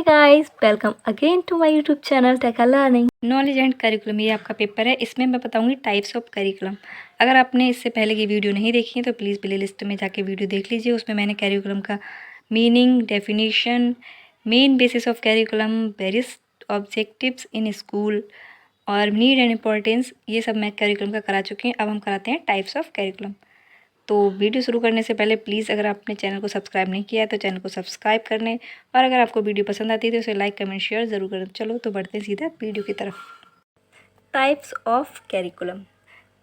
Hey guys, welcome again to my YouTube channel tech learning. Knowledge and curriculum, ये आपका paper है। इसमें मैं बताऊंगी टाइप्स ऑफ करिकुलम। अगर आपने इससे पहले की वीडियो नहीं देखी है तो प्लीज़ प्ले लिस्ट में जाके वीडियो देख लीजिए। उसमें मैंने करिकुलम का meaning, definition, main basis of curriculum, various objectives in school और नीड एंड इम्पोर्टेंस, ये सब मैं करिकुलम का करा चुकी हूँ। अब हम कराते हैं टाइप्स ऑफ करिकुलम। तो वीडियो शुरू करने से पहले प्लीज़ अगर आपने चैनल को सब्सक्राइब नहीं किया है तो चैनल को सब्सक्राइब कर लें, और अगर आपको वीडियो पसंद आती है तो उसे लाइक कमेंट शेयर ज़रूर करें। चलो तो बढ़ते हैं सीधा वीडियो की तरफ। टाइप्स ऑफ कैरिकुलम,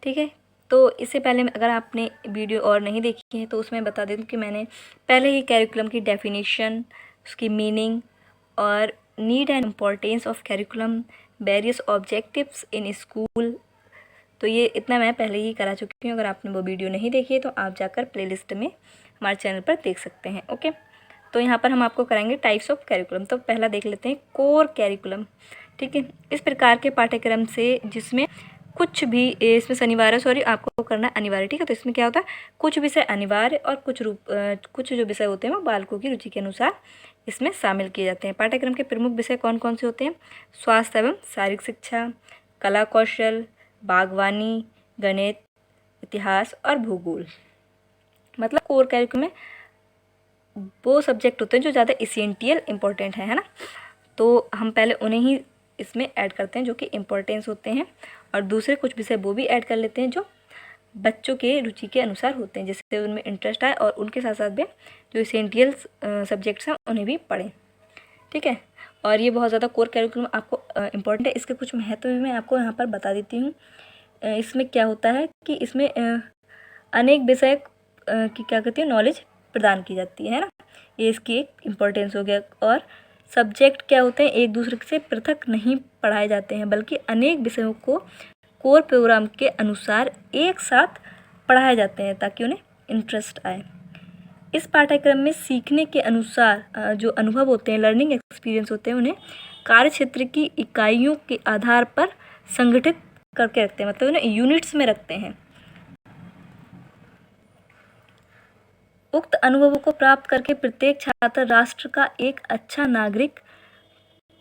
ठीक है। तो इससे पहले अगर आपने वीडियो और नहीं देखी है तो उसमें बता दें कि मैंने पहले ही कैरिकुलम की डेफिनेशन, उसकी मीनिंग और need and importance of curriculum, various objectives in school, तो ये इतना मैं पहले ही करा चुकी हूँ। अगर आपने वो वीडियो नहीं देखी है तो आप जाकर प्लेलिस्ट में हमारे चैनल पर देख सकते हैं। ओके, तो यहाँ पर हम आपको कराएंगे टाइप्स ऑफ कैरिकुलम। तो पहला देख लेते हैं कोर कैरिकुलम, ठीक है। इस प्रकार के पाठ्यक्रम से जिसमें कुछ भी, इसमें शनिवार आपको करना अनिवार्य, ठीक है। तो इसमें क्या होता है, कुछ विषय अनिवार्य और कुछ जो विषय होते हैं वो बालकों की रुचि के अनुसार इसमें शामिल किए जाते हैं। पाठ्यक्रम के प्रमुख विषय कौन कौन से होते हैं? स्वास्थ्य एवं शारीरिक शिक्षा, कला कौशल, बागवानी, गणित, इतिहास और भूगोल। मतलब कोर कैरिकुलम में वो सब्जेक्ट होते हैं जो ज़्यादा इसेंशियल इम्पोर्टेंट है ना। तो हम पहले उन्हें ही इसमें ऐड करते हैं जो कि इम्पोर्टेंस होते हैं, और दूसरे कुछ विषय वो भी ऐड कर लेते हैं जो बच्चों के रुचि के अनुसार होते हैं, जिससे उनमें इंटरेस्ट आए और उनके साथ साथ भी जो इसेंशियल सब्जेक्ट्स हैं उन्हें भी पढ़ें, ठीक है। और ये बहुत ज़्यादा कोर कैरिकुलम आपको इम्पोर्टेंट है। इसके कुछ महत्व भी मैं आपको यहाँ पर बता देती हूँ। इसमें क्या होता है कि इसमें अनेक विषय की क्या कहती है, नॉलेज प्रदान की जाती है ना। ये इसकी एक इम्पोर्टेंस हो गया। और सब्जेक्ट क्या होते हैं, एक दूसरे से पृथक नहीं पढ़ाए जाते हैं, बल्कि अनेक विषयों को कोर प्रोग्राम के अनुसार एक साथ पढ़ाए जाते हैं ताकि उन्हें इंटरेस्ट आए। इस पाठ्यक्रम में सीखने के अनुसार जो अनुभव होते हैं, लर्निंग एक्सपीरियंस होते हैं, उन्हें कार्य क्षेत्र की इकाइयों के आधार पर संगठित करके रखते हैं, मतलब उन्हें यूनिट्स में रखते हैं। उक्त अनुभवों को प्राप्त करके प्रत्येक छात्र राष्ट्र का एक अच्छा नागरिक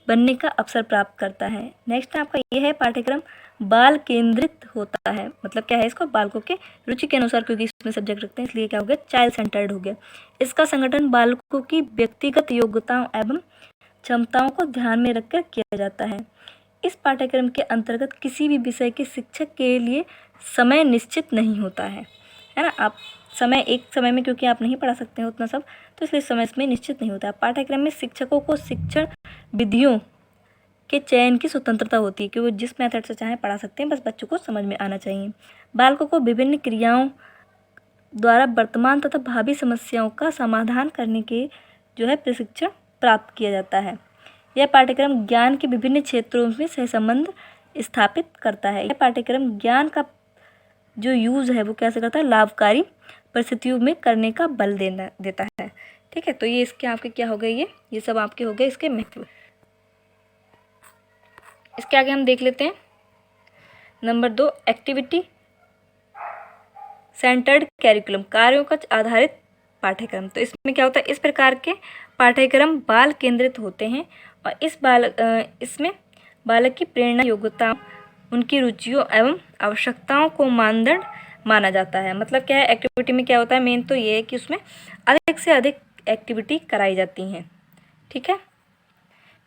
बनने का अवसर प्राप्त करता है। नेक्स्ट आपका यह है, पाठ्यक्रम बाल केंद्रित होता है। मतलब क्या है, इसको बालकों के रुचि के अनुसार, क्योंकि इसमें सब्जेक्ट रखते हैं इसलिए क्या हो गया, चाइल्ड सेंटर्ड हो गया। इसका संगठन बालकों की व्यक्तिगत योग्यताओं एवं क्षमताओं को ध्यान में रखकर किया जाता है। इस पाठ्यक्रम के अंतर्गत किसी भी विषय के शिक्षक के लिए समय निश्चित नहीं होता है ना। आप एक समय में क्योंकि आप नहीं पढ़ा सकते हैं उतना सब, तो इसलिए समय इसमें निश्चित नहीं होता है। पाठ्यक्रम में शिक्षकों को शिक्षण विधियों के चयन की स्वतंत्रता होती है कि वो जिस मेथड से चाहे पढ़ा सकते हैं, बस बच्चों को समझ में आना चाहिए। बालकों को विभिन्न क्रियाओं द्वारा वर्तमान तथा भावी समस्याओं का समाधान करने के जो है प्रशिक्षण प्राप्त किया जाता है। यह पाठ्यक्रम ज्ञान के विभिन्न क्षेत्रों में सहसंबंध स्थापित करता है। यह पाठ्यक्रम ज्ञान का जो यूज़ है वो कैसे करता है, लाभकारी परिस्थितियों में करने का बल देता है, ठीक है। तो ये इसके आपके क्या हो गए, ये सब आपके हो गए इसके महत्व। इसके आगे हम देख लेते हैं नंबर 2, एक्टिविटी सेंटर्ड कैरिकुलम, कार्यों का आधारित पाठ्यक्रम। तो इसमें क्या होता है, इस प्रकार के पाठ्यक्रम बाल केंद्रित होते हैं और इसमें बालक की प्रेरणा, योग्यता, उनकी रुचियों एवं आवश्यकताओं को मानदंड माना जाता है। मतलब क्या है, एक्टिविटी में क्या होता है, मेन तो ये है कि उसमें अधिक से अधिक एक्टिविटी कराई जाती हैं, ठीक है।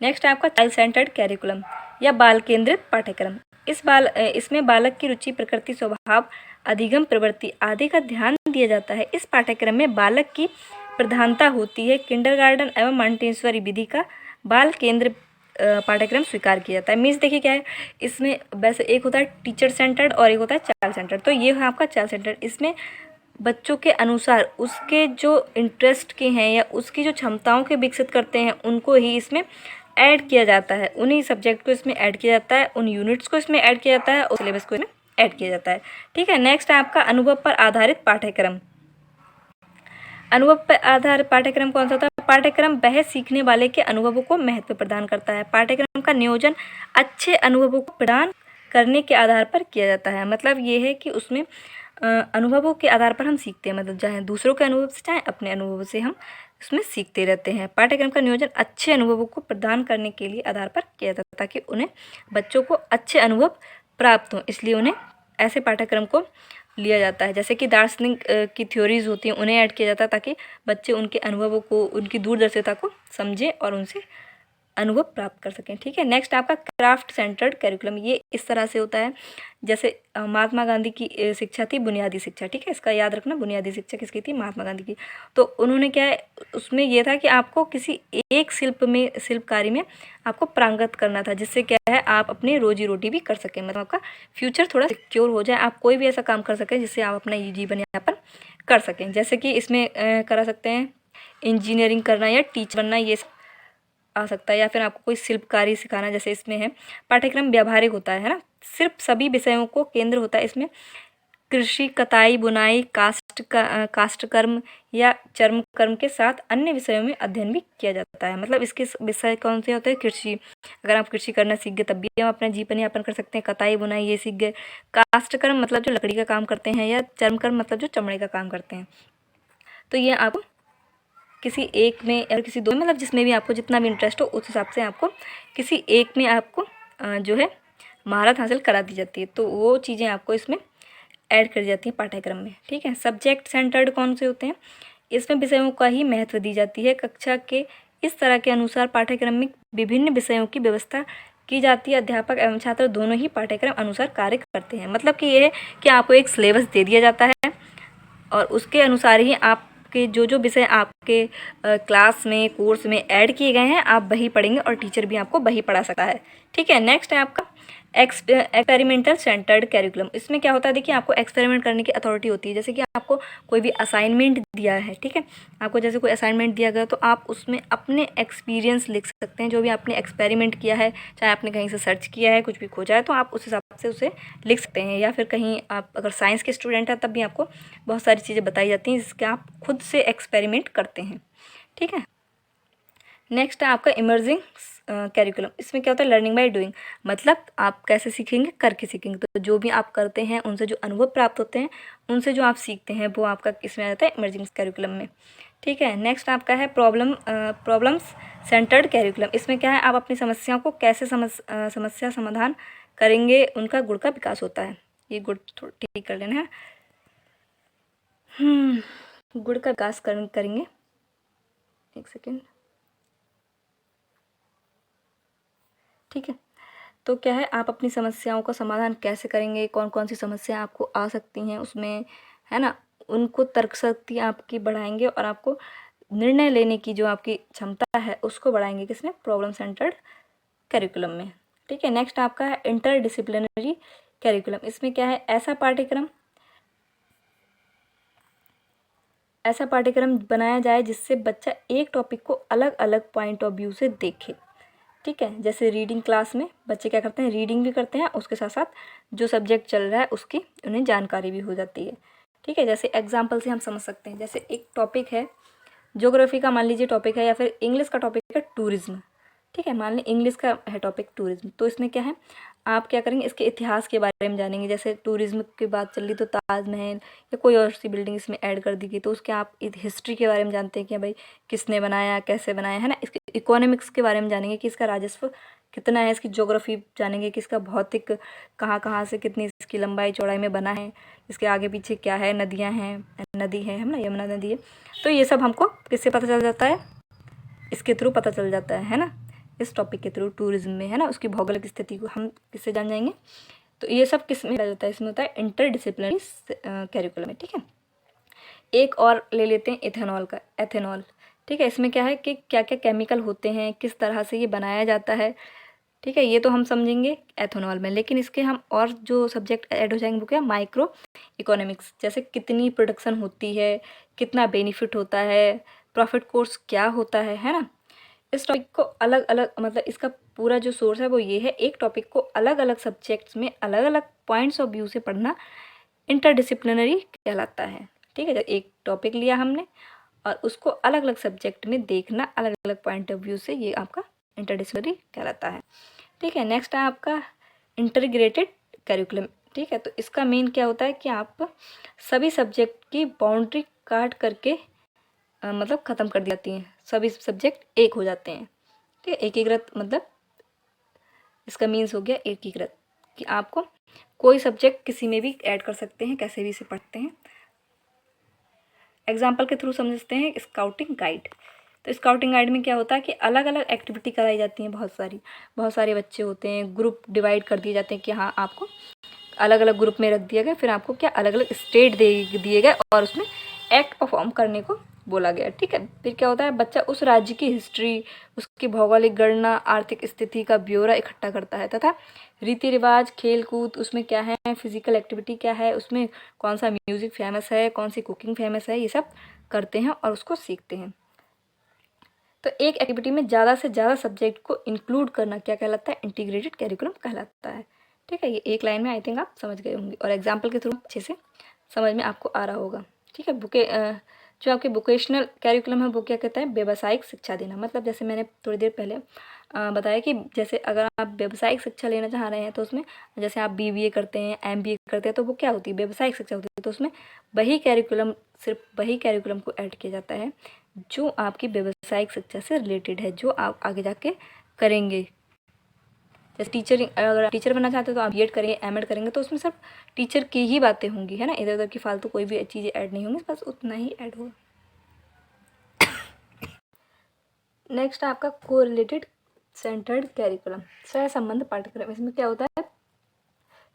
नेक्स्ट है आपका चाइल्ड सेंटर्ड कैरिकुलम या बाल केंद्रित पाठ्यक्रम। इसमें बालक की रुचि, प्रकृति, स्वभाव, अधिगम, प्रवृत्ति आदि का ध्यान दिया जाता है। इस पाठ्यक्रम में बालक की प्रधानता होती है। किंडरगार्टन एवं मॉन्टेसरी विधि का बाल केंद्र पाठ्यक्रम स्वीकार किया जाता है। मीन्स देखिए क्या है, इसमें वैसे एक होता है टीचर सेंटर्ड और एक होता है चाइल्ड सेंटर्ड। तो ये है आपका चाइल्ड सेंटर्ड। इसमें बच्चों के अनुसार उसके जो इंटरेस्ट के हैं या उसकी जो क्षमताओं के विकसित करते हैं उनको ही इसमें ऐड किया जाता है। उन्हीं सब्जेक्ट को इसमें ऐड किया जाता है, उन यूनिट्स को इसमें ऐड किया जाता है और सिलेबस को इसमें ऐड किया जाता है, ठीक है। नेक्स्ट है आपका अनुभव पर आधारित पाठ्यक्रम। अनुभव पर आधारित पाठ्यक्रम कौन सा होता है? पाठ्यक्रम वह सीखने वाले के अनुभवों को महत्व प्रदान करता है। पाठ्यक्रम का नियोजन अच्छे अनुभवों को प्रदान करने के आधार पर किया जाता है। मतलब ये है कि उसमें अनुभवों के आधार पर हम सीखते हैं, मतलब चाहे दूसरों के अनुभव से चाहे अपने अनुभव से हम उसमें सीखते रहते हैं। पाठ्यक्रम का नियोजन अच्छे अनुभवों को प्रदान करने के लिए आधार पर किया जाता है, ताकि उन्हें बच्चों को अच्छे अनुभव प्राप्त हों, इसलिए उन्हें ऐसे पाठ्यक्रम को लिया जाता है। जैसे कि दार्शनिक की थ्योरीज होती हैं, उन्हें ऐड किया जाता है ताकि बच्चे उनके अनुभवों को, उनकी दूरदर्शिता को समझें और उनसे अनुभव प्राप्त कर सकें। ठीक है, नेक्स्ट आपका क्राफ्ट सेंटर्ड करिकुलम। ये इस तरह से होता है जैसे महात्मा गांधी की शिक्षा थी बुनियादी शिक्षा। ठीक है, इसका याद रखना, बुनियादी शिक्षा किसकी थी? महात्मा गांधी की। तो उन्होंने क्या है, उसमें ये था कि आपको किसी एक शिल्पकारी में आपको पारंगत करना था, जिससे क्या है आप अपनी रोजी रोटी भी कर सकें, मतलब आपका फ्यूचर थोड़ा सिक्योर हो जाए, आप कोई भी ऐसा काम कर सकें जिससे आप अपना जीवन यापन कर सकें। जैसे कि इसमें करा सकते हैं इंजीनियरिंग करना या टीचर बनना, ये आ सकता है, या फिर आपको कोई शिल्पकारी सिखाना, जैसे इसमें है। पाठ्यक्रम व्यावहारिक होता है ना, सिर्फ सभी विषयों को केंद्र होता है इसमें। कृषि, कताई, बुनाई, काष्ठकर्म या चर्म कर्म के साथ अन्य विषयों में अध्ययन भी किया जाता है। मतलब इसके विषय कौन से होते हैं? कृषि, अगर आप कृषि करना सीख गए तब भी हम अपना जीवन यापन कर सकते हैं। कताई बुनाई ये सीख गए। काष्ठकर्म मतलब जो लकड़ी का काम करते हैं, या चर्म कर्म मतलब जो चमड़े का काम करते हैं। तो ये आप किसी एक में या किसी दो में, मतलब जिसमें भी आपको जितना भी इंटरेस्ट हो उस हिसाब से आपको किसी एक में आपको जो है महारत हासिल करा दी जाती है। तो वो चीज़ें आपको इसमें ऐड कर जाती हैं पाठ्यक्रम में। ठीक है, सब्जेक्ट सेंटर्ड कौन से होते हैं? इसमें विषयों का ही महत्व दी जाती है। कक्षा के इस तरह के अनुसार पाठ्यक्रम में विभिन्न विषयों की व्यवस्था की जाती है। अध्यापक एवं छात्र दोनों ही पाठ्यक्रम अनुसार कार्य करते हैं। मतलब कि ये है कि आपको एक सिलेबस दे दिया जाता है और उसके अनुसार ही आपके जो विषय आपके क्लास में, कोर्स में ऐड किए गए हैं, आप वही पढ़ेंगे और टीचर भी आपको वही पढ़ा सकता है। ठीक है, नेक्स्ट है आपका एक्सपेरिमेंटल सेंटर्ड कैरिकुलम। इसमें क्या होता है, देखिए आपको एक्सपेरिमेंट करने की अथॉरिटी होती है। जैसे कि आपको कोई भी असाइनमेंट दिया है, ठीक है, आपको जैसे कोई असाइनमेंट दिया गया तो आप उसमें अपने एक्सपीरियंस लिख सकते हैं, जो भी आपने एक्सपेरिमेंट किया है, चाहे आपने कहीं से सर्च किया है, कुछ भी खोजा है, तो आप उस हिसाब से उसे लिख सकते हैं। या फिर कहीं आप अगर साइंस के स्टूडेंट हैं तब भी आपको बहुत सारी चीज़ें बताई जाती हैं जिसके आप खुद से एक्सपेरिमेंट करते हैं। ठीक है, नेक्स्ट है आपका इमर्जिंग कैरिकुलम। इसमें क्या होता है? लर्निंग बाय डूइंग, मतलब आप कैसे सीखेंगे? करके सीखेंगे। तो जो भी आप करते हैं उनसे जो अनुभव प्राप्त होते हैं, उनसे जो आप सीखते हैं, वो आपका इसमें आ जाता है इमर्जिंग कैरिकुलम में। ठीक है, नेक्स्ट आपका है प्रॉब्लम्स सेंटर्ड कैरिकुलम। इसमें क्या है, आप अपनी समस्याओं को कैसे समस्या समाधान करेंगे, उनका गुण का विकास होता है। ये गुण थोड़ा ठीक कर लेना है। गुण का विकास करेंगे, एक सेकेंड। ठीक है, तो क्या है, आप अपनी समस्याओं का समाधान कैसे करेंगे, कौन कौन सी समस्या आपको आ सकती हैं उसमें, है ना, उनको तर्क शक्ति आपकी बढ़ाएंगे और आपको निर्णय लेने की जो आपकी क्षमता है उसको बढ़ाएंगे। किसमें? प्रॉब्लम सेंटर्ड करिकुलम में। ठीक है, नेक्स्ट आपका है इंटरडिसिप्लिनरी करिकुलम। इसमें क्या है, ऐसा पाठ्यक्रम बनाया जाए जिससे बच्चा एक टॉपिक को अलग अलग पॉइंट ऑफ व्यू से देखे। ठीक है, जैसे रीडिंग क्लास में बच्चे क्या करते हैं, रीडिंग भी करते हैं, उसके साथ साथ जो सब्जेक्ट चल रहा है उसकी उन्हें जानकारी भी हो जाती है। ठीक है, जैसे एग्जाम्पल से हम समझ सकते हैं, जैसे एक टॉपिक है ज्योग्राफी का, मान लीजिए टॉपिक है, या फिर इंग्लिश का टॉपिक है टूरिज्म। ठीक है, मान लें इंग्लिश का है टॉपिक टूरिज्म, तो इसमें क्या है, आप क्या करेंगे, इसके इतिहास के बारे में जानेंगे। जैसे टूरिज्म की बात चल रही तो ताजमहल या कोई और सी बिल्डिंग इसमें ऐड कर दी गई, तो उसके आप हिस्ट्री के बारे में जानते हैं कि भाई किसने बनाया, कैसे बनाया, है ना। इसके इकोनॉमिक्स के बारे में जानेंगे कि इसका राजस्व कितना है। इसकी ज्योग्राफी जानेंगे कि इसका भौतिक कहाँ कहाँ से कितनी इसकी लंबाई चौड़ाई में बना है, इसके आगे पीछे क्या है, नदियाँ हैं, नदी है ना, यमुना नदी है। तो ये सब हमको किससे पता चल जाता है? इसके थ्रू पता चल जाता है ना, इस टॉपिक के थ्रू, टूरिज्म में, है ना। उसकी भौगोलिक स्थिति को हम किससे जान जाएंगे? तो ये सब किस में जाता है? इसमें होता है इंटरडिसिप्लिनरी कैरिकुलम में। ठीक है, एक और ले लेते हैं एथेनॉल का, एथेनॉल। ठीक है, इसमें क्या है कि क्या क्या केमिकल होते हैं, किस तरह से ये बनाया जाता है। ठीक है, ये तो हम समझेंगे एथेनॉल में, लेकिन इसके हम और जो सब्जेक्ट ऐड हो जाएंगे वो क्या? Micro economics. जैसे कितनी प्रोडक्शन होती है, कितना बेनिफिट होता है, प्रॉफिट कोर्स क्या होता है ना। इस टॉपिक को अलग अलग, मतलब इसका पूरा जो सोर्स है वो ये है, एक टॉपिक को अलग अलग सब्जेक्ट्स में अलग अलग पॉइंट्स ऑफ व्यू से पढ़ना इंटरडिसिप्लिनरी कहलाता है। ठीक है, एक टॉपिक लिया हमने और उसको अलग अलग सब्जेक्ट में देखना अलग अलग पॉइंट ऑफ व्यू से, ये आपका इंटरडिसिप्लिनरी कहलाता है। ठीक है, नेक्स्ट है आपका इंटीग्रेटेड करिकुलम। ठीक है, तो इसका मेन क्या होता है कि आप सभी सब्जेक्ट की बाउंड्री काट करके मतलब ख़त्म कर दी जाती हैं, सभी सब्जेक्ट एक हो जाते हैं। ठीक है, एकीकृत मतलब इसका मीन्स हो गया एकीकृत, कि आपको कोई सब्जेक्ट किसी में भी ऐड कर सकते हैं, कैसे भी इसे पढ़ते हैं। एग्जाम्पल के थ्रू समझते हैं स्काउटिंग गाइड। तो स्काउटिंग गाइड में क्या होता है कि अलग अलग एक्टिविटी कराई जाती हैं, बहुत सारे बच्चे होते हैं, ग्रुप डिवाइड कर दिए जाते हैं कि हाँ आपको अलग अलग ग्रुप में रख दिया गया, फिर आपको क्या अलग अलग स्टेट दिए गए और उसमें एक्ट परफॉर्म करने को बोला गया। ठीक है, फिर क्या होता है, बच्चा उस राज्य की हिस्ट्री, उसकी भौगोलिक गणना, आर्थिक स्थिति का ब्यौरा इकट्ठा करता है तथा रीति रिवाज, खेल कूद उसमें क्या है, फिजिकल एक्टिविटी क्या है, उसमें कौन सा म्यूजिक फेमस है, कौन सी कुकिंग फेमस है, ये सब करते हैं और उसको सीखते हैं। तो एक एक्टिविटी में ज़्यादा से ज़्यादा सब्जेक्ट को इंक्लूड करना क्या कहलाता है, इंटीग्रेटेड कैरिकुलम कहलाता है। ठीक है, ये एक लाइन में आई थिंक आप समझ गए होंगे और एग्जाम्पल के थ्रू अच्छे से समझ में आपको आ रहा होगा। ठीक है, जो आपके वोकेशनल कैरिकुलम है वो क्या कहता है, व्यावसायिक शिक्षा देना। मतलब जैसे मैंने थोड़ी देर पहले बताया कि जैसे अगर आप व्यावसायिक शिक्षा लेना चाह रहे हैं तो उसमें जैसे आप BBA करते हैं, MBA करते हैं, तो वो क्या होती है, व्यावसायिक शिक्षा होती है। तो उसमें वही कैरिकुलम, सिर्फ वही कैरिकुलम को ऐड किया जाता है जो आपकी व्यावसायिक शिक्षा से रिलेटेड है, जो आप आगे जाके करेंगे। जैसे टीचर, अगर आप टीचर बनना चाहते हो तो आप B.Ed करेंगे, M.Ed करेंगे, तो उसमें सिर्फ टीचर की ही बातें होंगी, है ना, इधर उधर की फालतू कोई भी चीज़ें ऐड नहीं होंगी, बस उतना ही ऐड होगा। नेक्स्ट आपका कोरिलेटेड सेंटर्ड कैरिकुलम, सह संबंध पाठ्यक्रम। इसमें क्या होता है,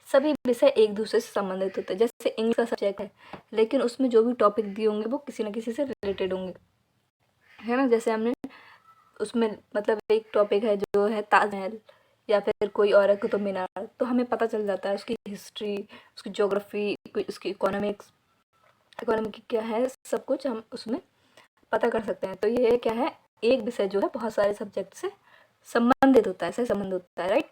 सभी विषय एक दूसरे से संबंधित होते हैं। जैसे इंग्लिश का सब्जेक्ट है, लेकिन उसमें जो भी टॉपिक दिए होंगे वो किसी न किसी से रिलेटेड होंगे, है ना। जैसे हमने उसमें मतलब एक टॉपिक है जो है ताजमहल या फिर कोई और है कुतुब मीनार, तो हमें पता चल जाता है उसकी हिस्ट्री, उसकी ज्योग्राफी, उसकी इकोनॉमिक क्या है, सब कुछ हम उसमें पता कर सकते हैं। तो ये क्या है, एक विषय जो है बहुत सारे सब्जेक्ट से संबंधित होता है, सह संबंध होता है, राइट।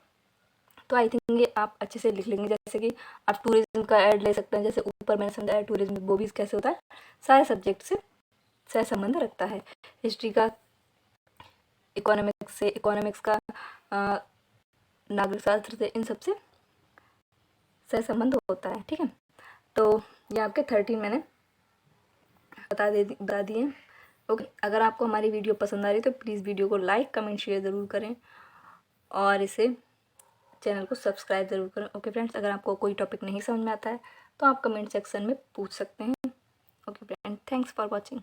तो आई थिंक ये आप अच्छे से लिख लेंगे। जैसे कि आप टूरिज्म का ऐड ले सकते हैं, जैसे ऊपर मैंने समझाया टूरिज्म वो भी कैसे होता है, सारे सब्जेक्ट से सह संबंध रखता है। हिस्ट्री का इकोनॉमिक्स का नागरिक शास्त्र से, इन सब से सह संबंध होता है। ठीक है, तो ये आपके 13 मैंने बता दिए। ओके, अगर आपको हमारी वीडियो पसंद आ रही है तो प्लीज़ वीडियो को लाइक कमेंट शेयर ज़रूर करें और इसे चैनल को सब्सक्राइब ज़रूर करें। ओके फ्रेंड्स, अगर आपको कोई टॉपिक नहीं समझ में आता है तो आप कमेंट सेक्शन में पूछ सकते हैं। Okay friend, thanks for watching.